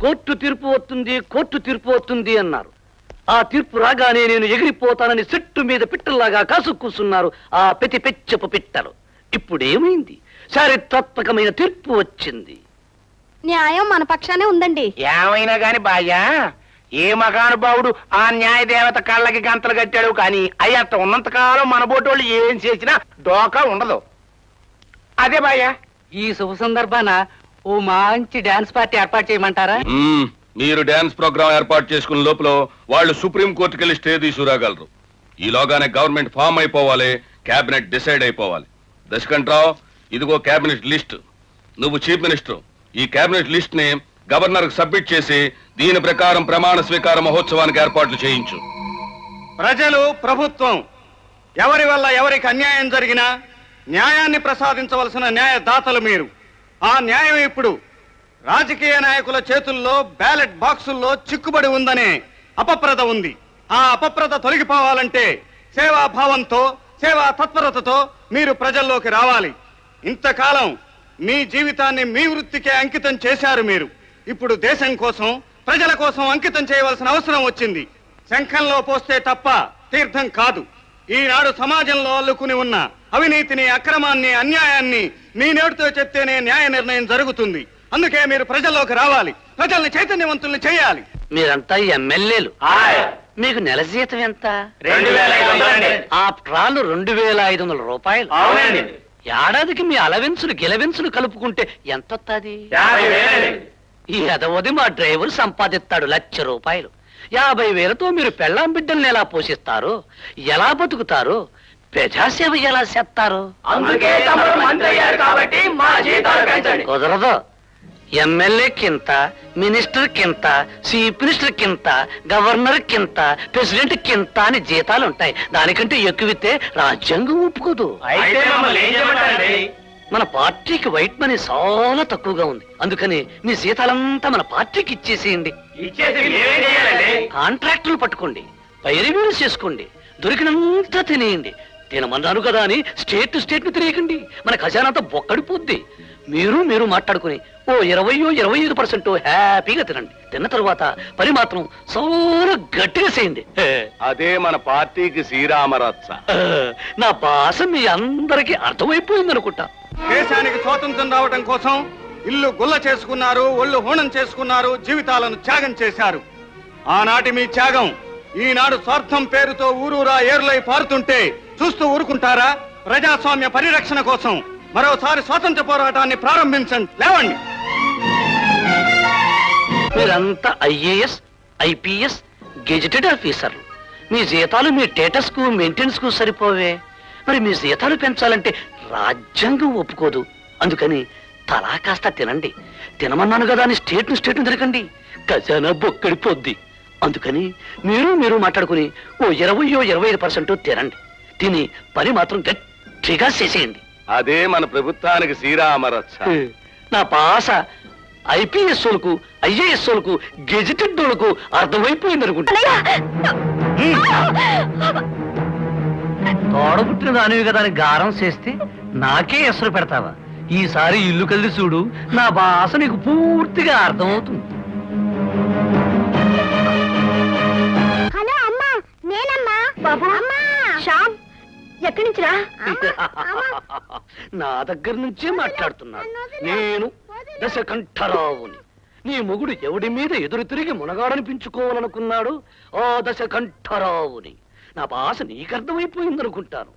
Court తీర్పు వస్తుంది అన్నారు. ఆ తీర్పు రాగానే నేను ఎగిరిపోతానని చెట్టు మీద పిట్టల్లాగా కాసుకూసున్నారు ఆ పెచ్చపు పిట్టలు. ఇప్పుడేమైంది? చారిత్రాత్మకమైన తీర్పు వచ్చింది. న్యాయం మన పక్షానే ఉందండి. ఏమైనా గాని బాయ్యా, ఏ మహానుభావుడు ఆ న్యాయ దేవత కళ్ళకి గంతలు కట్టాడు కానీ అయ్యత్త ఉన్నంతకాలం మన బోటోళ్ళు ఏం చేసినా డోకా ఉండదు. అదే బాయ్యా, ఈ శుభ సందర్భాన ఓ మంచి డాన్స్ పార్టీ ఏర్పాటు చేయమంటారా? మీరు డాన్స్ ప్రోగ్రామ్ ఏర్పాటు చేసుకున్న లోపల వాళ్ళు సుప్రీం కోర్టుకెళ్లి స్టే తీసుకురాగలరు. ఈలోగానే గవర్నమెంట్ ఫామ్ అయిపోవాలి, కేబినెట్ డిసైడ్ అయిపోవాలి. దశకంఠరావు, ఇదిగో కేబినెట్ లిస్ట్. నువ్వు చీఫ్ మినిస్టర్. ఈ కేబినెట్ లిస్ట్ ని గవర్నర్ కు సబ్మిట్ చేసి దీని ప్రకారం ప్రమాణ స్వీకార మహోత్సవానికి ఏర్పాట్లు చేయించు. ప్రజలు, ప్రభుత్వం ఎవరి వల్ల ఎవరికి అన్యాయం జరిగినా న్యాయాన్ని ప్రసాదించవలసిన న్యాయదాతలు మీరు. ఆ న్యాయం ఇప్పుడు రాజకీయ నాయకుల చేతుల్లో బ్యాలెట్ బాక్సుల్లో చిక్కుబడి ఉందనే అపప్రద ఉంది. ఆ అపప్రద తొలగిపోవాలంటే సేవాభావంతో, సేవా తత్పరతతో మీరు ప్రజల్లోకి రావాలి. ఇంతకాలం మీ జీవితాన్ని మీ వృత్తికే అంకితం చేశారు మీరు. ఇప్పుడు దేశం కోసం, ప్రజల కోసం అంకితం చేయవలసిన అవసరం వచ్చింది. శంఖంలో పోస్తే తప్ప తీర్థం కాదు. ఈనాడు సమాజంలో అల్లుకుని ఉన్న అవినీతిని, అక్రమాన్ని, అన్యాయాన్ని మీ నోటితో చెప్తేనే న్యాయ నిర్ణయం జరుగుతుంది. అందుకే మీరు ప్రజల్లోకి రావాలి, ప్రజల్ని చైతన్యవంతుల్ని చేయాలి. మీరంతా ఎమ్మెల్యేలు. మీకు నెల జీతం ఎంత? 2500. ఆఫ్టర్ ఆల్ 2500 రూపాయలు. ఏడాదికి మీ అలవెన్సులు గిలవెన్సులు కలుపుకుంటే ఎంత వస్తుంది? 50,000. ఈ ఎదవది మా డ్రైవర్ సంపాదిస్తాడు 1,00,000 రూపాయలు. 50,000తో మీరు పెళ్ళాం బిడ్డల్ని ఎలా పోషిస్తారు? ఎలా బతుకుతారు? ప్రజాసేవ ఎలా చేస్తారు? అందుకే తమరు మంత్రి అయ్యారు కాబట్టి మా జీతాలు పెంచండి. కుదరదు. ఎమ్మెల్యే కింత, మినిస్టర్ కింత, చీఫ్ మినిస్టర్ కింత, గవర్నర్ కింత, ప్రెసిడెంట్ కింత అని జీతాలు ఉంటాయి. దానికంటే ఎక్కువితే రాజ్యాంగం ఒప్పుకోదు. అయితే మమ్మల్ని ఏం చేయమంటారండి? మన పార్టీకి వైట్ మనీ చాలా తక్కువగా ఉంది. అందుకని మీ జీతాలంతా మన పార్టీకి ఇచ్చేసేయండి. ఇచ్చేసి ఏమేం చేయాలండి? కాంట్రాక్టులు పట్టుకోండి, పైరవీలు చేసుకోండి, దొరికినంతా తినేయండి. తినమన్నాను కదా అని స్టేట్ టు స్టేట్ ని తినేయకండి. మన ఖజానాతో బొక్కడిపోద్ది. మీరు మాట్లాడుకుని ఓ 20-25% హ్యాపీగా తినండి. తిన్న తరువాత పని మాత్రం చాలా గట్టిగా చేయండి. అదే మన పార్టీకి శ్రీరామరత్స. నా భాష మీ అందరికీ అర్థమైపోయింది అనుకుంటా. దేశానికి స్వాతంత్రం రావడం కోసం ఇల్లు గుల్ల చేసుకున్నారు, ఒళ్ళు హోణం చేసుకున్నారు, జీవితాలను త్యాగం చేశారు. ఆనాటి మీ త్యాగం ఈనాడు స్వార్థం పేరుతో ఊరూరా ఏరులై పారుతుంటే చూస్తూ ఊరుకుంటారా? ప్రజాస్వామ్య పరిరక్షణ కోసం మరోసారి స్వాతంత్ర పోరాటాన్ని ప్రారంభించండి. లేవండి. మీరంతా IAS, IPS గెజిటెడ్ ఆఫీసర్లు. మీ జీతాలు మీ స్టేటస్ కు, మెయింటెనెన్స్ కు సరిపోవే. మరి మీ జీతాలు పెంచాలంటే రాజ్యాంగం ఒప్పుకోదు. అందుకని తలా కాస్త తినండి. తినమన్నాను కదా అని స్టేట్ ను తినకండి. ఖజానా బొక్కడిపోద్ది. అందుకని మీరు మాట్లాడుకుని ఓ 20-25% తినండి. తిని పని మాత్రం గట్టిగా చేసేయండి. అదే మన ప్రభుత్వానికి శ్రీరామరత్స. నా భాష IPS లకు, IAS లకు, గెజిటెడ్ లకు అర్థమైపోయింది అనుకుంటా. తోడబుట్టిన దానివి కదా అని గారం చేస్తే నాకే ఎసరు పెడతావా? ఈసారి ఇల్లు కలిసి చూడు, నా భాష నీకు పూర్తిగా అర్థమవుతుంది. హలో అమ్మా, నేనమ్మా. బాబు, అమ్మా. శ్యామ్, ఎక్కడి నుంచి రా? నా దగ్గర నుంచే మాట్లాడుతున్నాను. నేను దశకంఠరావుని. నీ మొగుడు ఎవడి మీద ఎదురు తిరిగి మునగాడనిపించుకోవాలనుకున్నాడు ఆ దశకంఠరావుని. నా భాష నీకర్థమైపోయిందనుకుంటాను.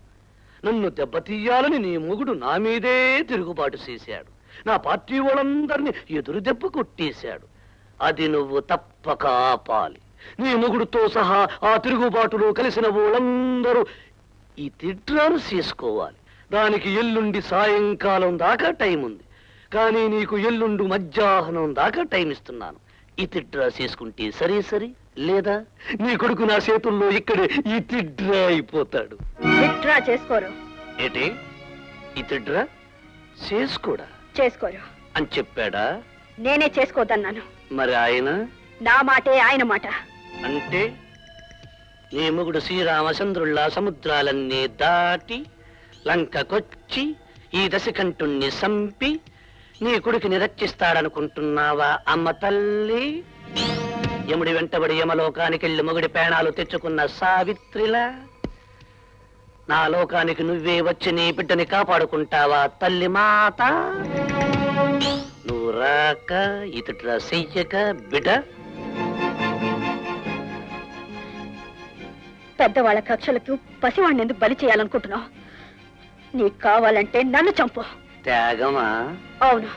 నన్ను దెబ్బతీయాలని నీ మొగుడు నా మీదే తిరుగుబాటు చేశాడు. నా పార్టీ వాళ్ళందరినీ ఎదురు దెబ్బ కొట్టేశాడు. అది నువ్వు తప్పక ఆపాలి. నీ మొగుడుతో సహా ఆ తిరుగుబాటులో కలిసిన వాళ్ళందరూ ఈ తిట్రాను చేసుకోవాలి. దానికి ఎల్లుండి సాయంకాలం దాకా టైం ఉంది. కానీ నీకు ఎల్లుండి మధ్యాహ్నం దాకా టైం ఇస్తున్నాను. ఈ తిట్రా చేసుకుంటే సరే, లేదా నీ కొడుకు నా చేతుల్లో ఇక్కడే ఈ తిట్రా అయిపోతాడు. విత్డ్రా చేసుకోరు. ఏటి ఈ తిట్రా చేసుకోరు అని చెప్పాడా? నేనే చేసుకోదన్నాను. మరి ఆయన? నా మాటే ఆయన మాట. అంటే నీ మొగుడు శ్రీరామచంద్రుల్లా సముద్రాలన్నీ దాటి లంకకొచ్చి ఈ దశకంఠుణ్ణి సంపి నీ కొడుకుని రక్షిస్తాడనుకుంటున్నావా అమ్మ తల్లి? యముడి వెంటబడి యమలోకానికి వెళ్ళి మొగుడి పేణాలు తెచ్చుకున్న సావిత్రిలా నా లోకానికి నువ్వే వచ్చి నీ బిడ్డని కాపాడుకుంటావా తల్లి మాత? నువ్వు రాక ఇతట్లా చెయ్యక బిడ్డ పెద్దవాళ్ళ కక్షలకు పసివాడిని ఎందుకు బలి చేయాలనుకుంటున్నావు? నీకు కావాలంటే నన్ను చంపు. త్యాగమా? అవును.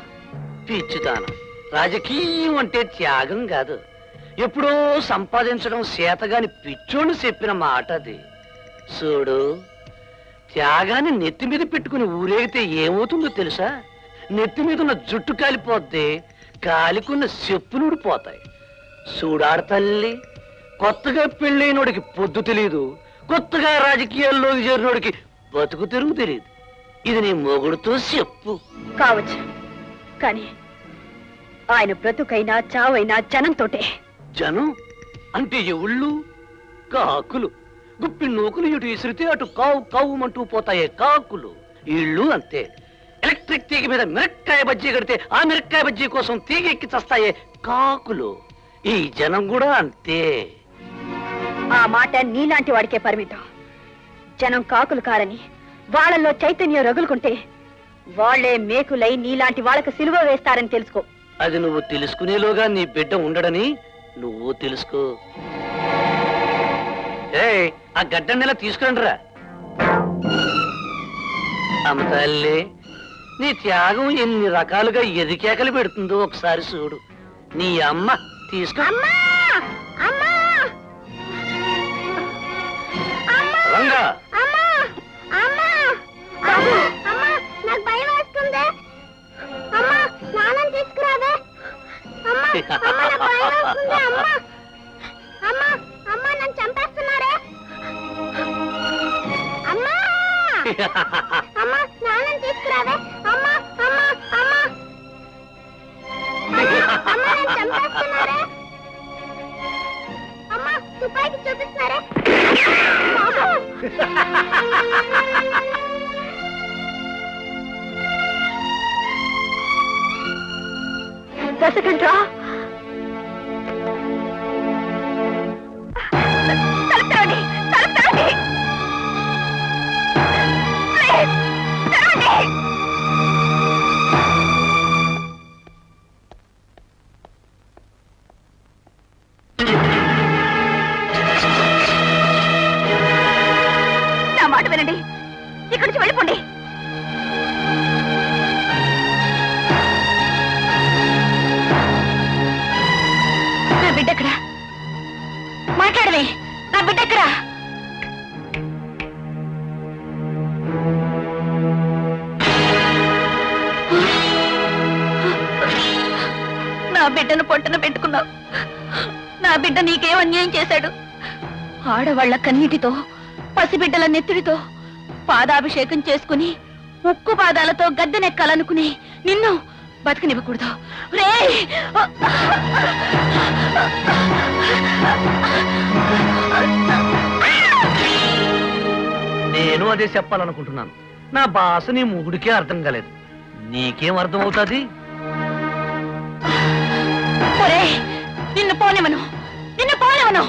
పిచ్చిదానం. రాజకీయం అంటే త్యాగం కాదు, ఎప్పుడో సంపాదించడం చేతగాని పిచ్చోళ్ళు చెప్పిన మాట అది. చూడు, త్యాగాన్ని నెత్తి మీద పెట్టుకుని ఊరేగితే ఏమవుతుందో తెలుసా? నెత్తి మీద ఉన్న జుట్టు కాలిపోద్ది, కాలికున్న చెప్పులు ఊడిపోతాయి. చూడాడు తల్లి, కొత్తగా పెళ్ళైనోడికి పొద్దు తెలీదు, కొత్తగా రాజకీయాల్లోకి చేరినోడికి బతుకు తెరుగు తెలియదు. ఇది నీ మొగుడుతో చెప్పు. కావచ్చు, కానీ ఆయన బ్రతుకైనా చావైనా జనంతోటే. జనం అంటే ఎవళ్ళు? కాకులు. గుప్పి నూకులు ఇటు విసిరితే అటు కావు కావుమంటూ పోతాయే కాకులు. ఇళ్ళు అంతే. ఎలక్ట్రిక్ తీగ మీద మిరక్కాయ బజ్జీ కడితే ఆ మిరక్కాయ బజ్జీ కోసం తీగ ఎక్కి చస్తాయే కాకులు. ఈ జనం కూడా అంతే. ఆ మాట నీలాంటి వాడికే పరిమితం. జనం కాకులు కారని వాళ్ళల్లో చైతన్యం రగులుకుంటే వాళ్లే మేకులై నీలాంటి వాళ్ళకి సిలువ వేస్తారని తెలుసుకో. అది నువ్వు తెలుసుకునేలోగా నీ బిడ్డ ఉండడని నువ్వు తెలుసుకో. ఆ గడ్డ నెల తీసుకురండిరా. అమ్మ తల్లి, నీ త్యాగం ఎన్ని రకాలుగా ఎదికేకలు పెడుతుందో ఒకసారి చూడు. నీ అమ్మ తీసుకో. రంగా, నాకు భయం వేస్తుంది. అమ్మా, స్నానం తీసుకురావే. అమ్మా, నన్ను చంపేస్తున్నారే. అమ్మా, అమ్మా, స్నానం తీసుకురావే. అమ్మా, అమ్మా, అమ్మా, అమ్మా, నన్ను చంపేస్తున్నారే. అమ్మా, తుపాకి చూపిస్తున్నారే. దశకంట్రా, నా మాట వినండి, ఇక్కడి నుంచి వెళ్ళిపోండి. నా బిడ్డెక్కడా? మాట్లాడవే, నా బిడ్డెక్కడా? నా బిడ్డను పొట్టన పెట్టుకున్నావు. నా బిడ్డ నీకేం అన్యాయం చేశాడు? ఆడవాళ్ల కన్నీటితో, పసిబిడ్డల నెత్తుడితో పాదాభిషేకం చేసుకుని ఉక్కు పాదాలతో గద్దెనెక్కాలనుకుని నిన్ను బతకనివ్వకూడదు. రే, నేను అదే చెప్పాలనుకుంటున్నాను. నా భాష నీ మొగుడికే అర్థం కాలేదు, నీకేం అర్థం అవుతుంది? నిన్ను పోనివను, నిన్ను పోనివను.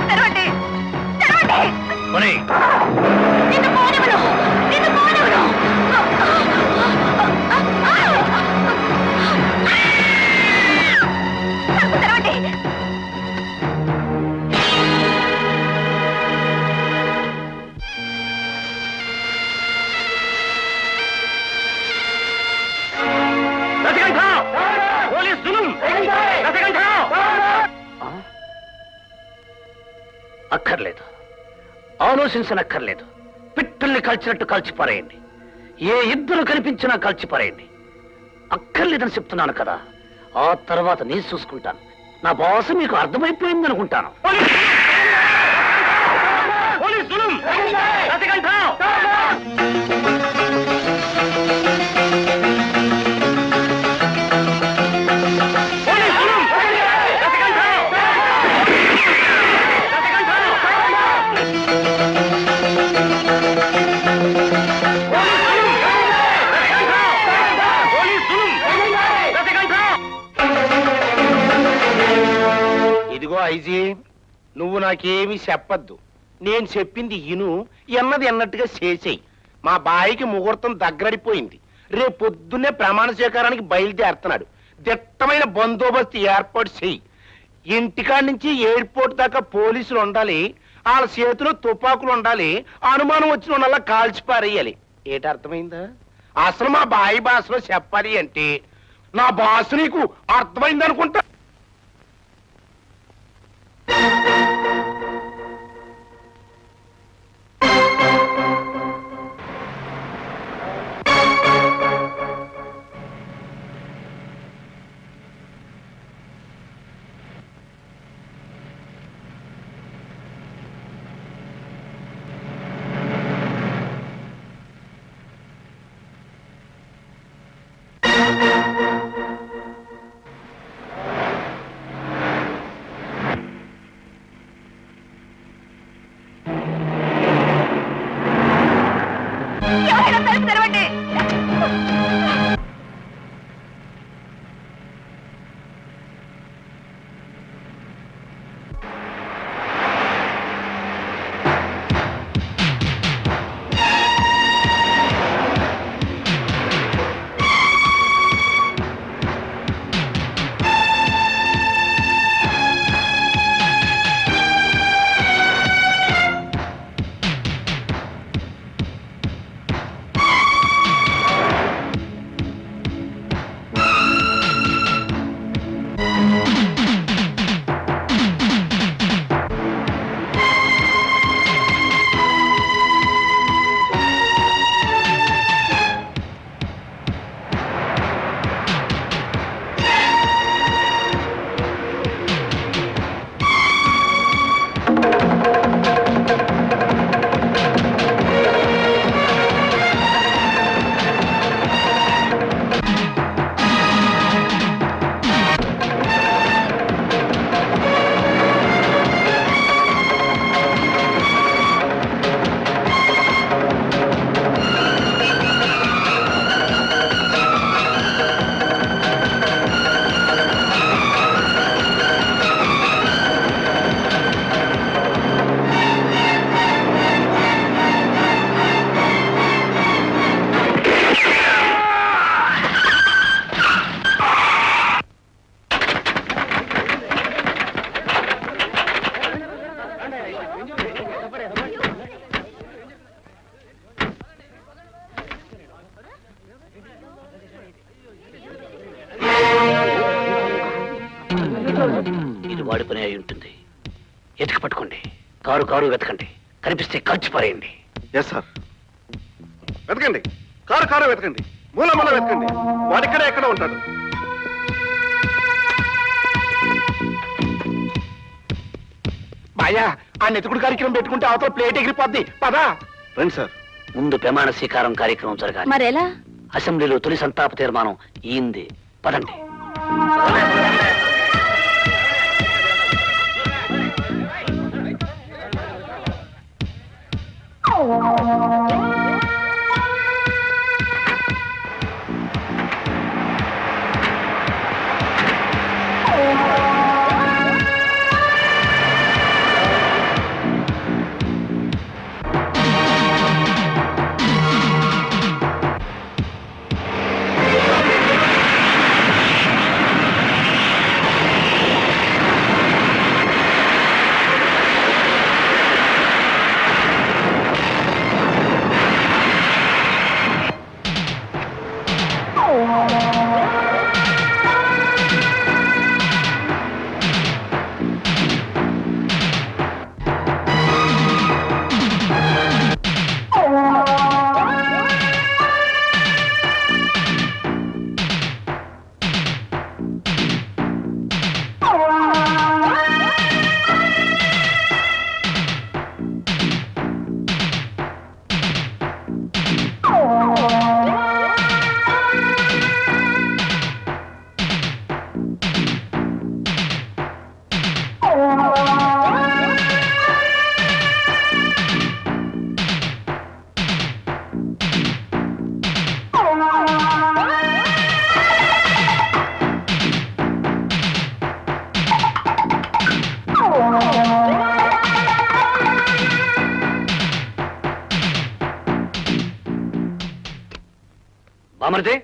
తెరవండి, తెరవండి. నిన్ను పోనివను, నిన్ను పోనివను. తెరవండి. అక్కర్లేదు, ఆలోచించనక్కర్లేదు. పిట్టల్ని కాల్చినట్టు కాల్చిపారేయండి. ఏ ఇద్దరు కనిపించినా కాల్చిపారేయండి. అక్కర్లేదని చెప్తున్నాను కదా. ఆ తర్వాత నేను చూసుకుంటాను. నా భాష మీకు అర్థమైపోయింది అనుకుంటాను. ఐజీ, నువ్వు నాకేమీ చెప్పద్దు. నేను చెప్పింది ఇను, ఎన్నది ఎన్నట్టుగా చేసేయి. మా బాయికి ముహూర్తం దగ్గరడిపోయింది. రేపు పొద్దున్నే ప్రమాణ స్వీకారానికి బయలుదేరుతున్నాడు. దిట్టమైన బందోబస్తు ఏర్పాటు చెయ్యి. ఇంటికాడి నుంచి ఎయిర్పోర్ట్ దాకా పోలీసులు ఉండాలి. వాళ్ళ చేతిలో తుపాకులు ఉండాలి. అనుమానం వచ్చిన వాళ్ళ కాల్చి పారేయాలి. ఏటి అర్థమైందా? అసలు మా బాయి భాషలో చెప్పాలి అంటే నా భాష నీకు అర్థమైంది అనుకుంటా. ఎవరైనా తలుపు తెరవండి. ఇది వాడి పని అయి ఉంటుంది. ఎతికి పట్టుకోండి. కారు కారు వెతకండి. కనిపిస్తే ఖర్చు పారేయండి. Yes sir. వెతకండి, కారు కారు వెతకండి, మూల మూల వెతకండి. వాడిక్కడే ఎక్కడ ఉంటాడు. బాయా, ఆ నెతుకుడు కార్యక్రమం పెట్టుకుంటే అవతల ప్లేట్ ఎగిరిపోద్ది. పదా రండి సార్. ముందు ప్రమాణ స్వీకారం కార్యక్రమం జరగాలి. మరెలా? అసెంబ్లీలో తొలి సంతాప తీర్మానం ఈంది. పదండి. బామర్దే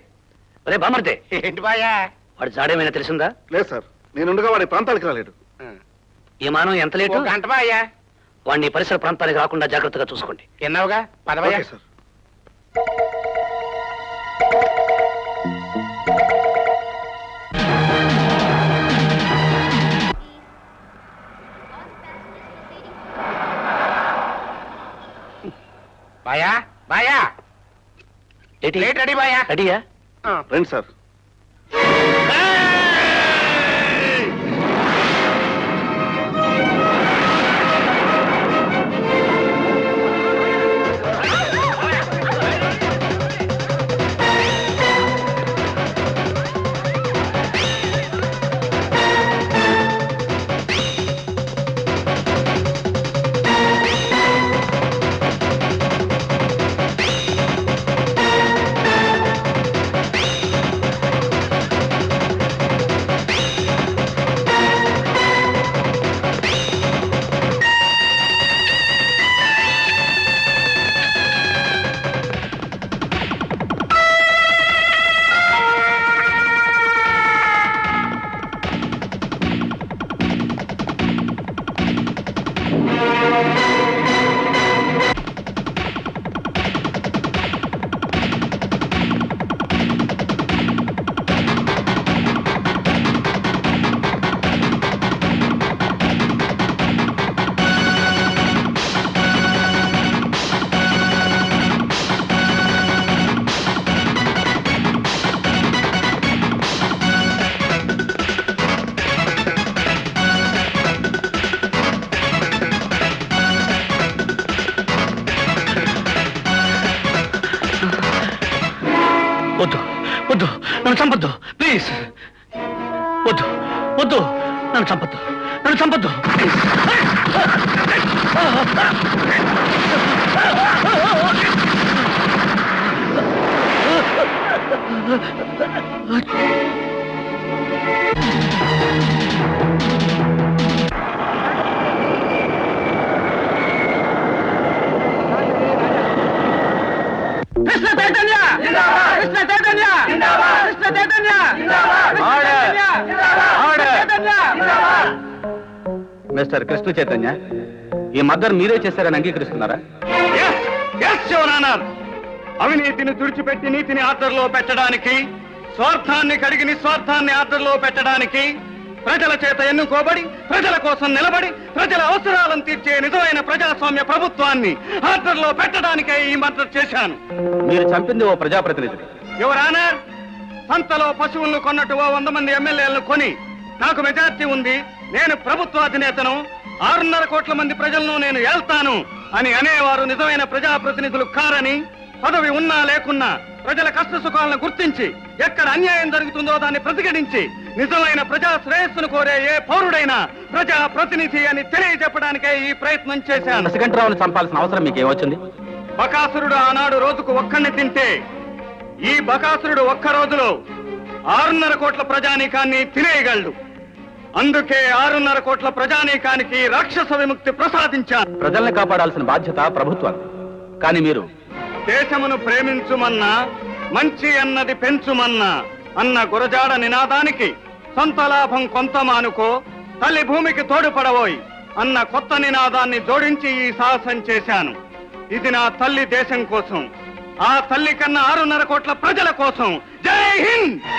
రే బామర్దే, ఏంటి బాయా? వాడి జాడేమైనా తెలిసిందా? లేదు సార్, నేనుండగా వాడి ప్రాంతాలకు రాలేడు. విమానం ఎంత లేటు? ఓ గంట బాయా. వాడిని ఈ పరిసర ప్రాంతానికి రాకుండా జాగ్రత్తగా చూసుకోండి. విన్నావుగా, పదవయ్యా. Okay sir. బాయా బాయా, ఏంటి? ప్లేట్ రెడీ బాయా. రెడీయా? రండి సార్. వద్దు వద్దు, నన్ను చంపొద్దు ప్లీజ్. వద్దు వద్దు, నన్ను చంపొద్దు, నన్ను చంపొద్దు ప్లీజ్. కృష్ణ చైతన్య కృష్ణ చైతన్య కృష్ణ చైతన్య మిస్టర్ కృష్ణ చైతన్య, ఈ మర్డర్ మీరే చేశారని అంగీకరిస్తున్నారా? యువర్ ఆనర్, అవినీతిని తుడిచిపెట్టి నీతిని ఆర్డర్లో పెట్టడానికి, స్వార్థాన్ని కడిగి నిస్వార్థాన్ని ఆర్డర్లో పెట్టడానికి, ప్రజల చేత ఎన్నుకోబడి ప్రజల కోసం నిలబడి ప్రజల అవసరాలను తీర్చే నిజమైన ప్రజాస్వామ్య ప్రభుత్వాన్ని ఆర్డర్లో పెట్టడానికే ఈ మర్డర్ చేశాను. మీరు చంపింది ఓ ప్రజాప్రతినిధి. యువర్ ఆనర్, సంతలో పశువులను కొన్నట్టు ఓ 100 మంది ఎమ్మెల్యేలను కొని నాకు మెజార్టీ ఉంది, నేను ప్రభుత్వ అధినేతను, 6.5 కోట్ల మంది ప్రజలను నేను ఏల్తాను అని అనేవారు నిజమైన ప్రజాప్రతినిధులు కారని, పదవి ఉన్నా లేకున్నా ప్రజల కష్ట సుఖాలను గుర్తించి ఎక్కడ అన్యాయం జరుగుతుందో దాన్ని ప్రతిఘటించి నిజమైన ప్రజా శ్రేయస్సును కోరే ఏ పౌరుడైనా ప్రజా ప్రతినిధి అని తెలియజెప్పడానికే ఈ ప్రయత్నం చేశాను. దశకంఠరావుని చంపాల్సిన అవసరం మీకేమొచ్చింది? బకాసురుడు ఆనాడు రోజుకు ఒక్కడిని తింటే ఈ బకాసురుడు ఒక్క రోజులో 6.5 కోట్ల ప్రజానీకాన్ని తినేయగలడు. అందుకే 6.5 కోట్ల ప్రజానీకానికి రాక్షస విముక్తి ప్రసాదించాను. ప్రజల్ని కాపాడాల్సిన బాధ్యత ప్రభుత్వం. కానీ మీరు దేశమును ప్రేమించుమన్నా, మంచి అన్నది పెంచుమన్నా అన్న గురజాడ నినాదానికి సొంత లాభం కొంత మానుకో, తల్లి భూమికి తోడుపడవోయ్ అన్న కొత్త నినాదాన్ని జోడించి ఈ సాహసం చేశాను. ఇది నా తల్లి దేశం కోసం, ఆ తల్లి కన్నా 6.5 కోట్ల ప్రజల కోసం. జై హింద్.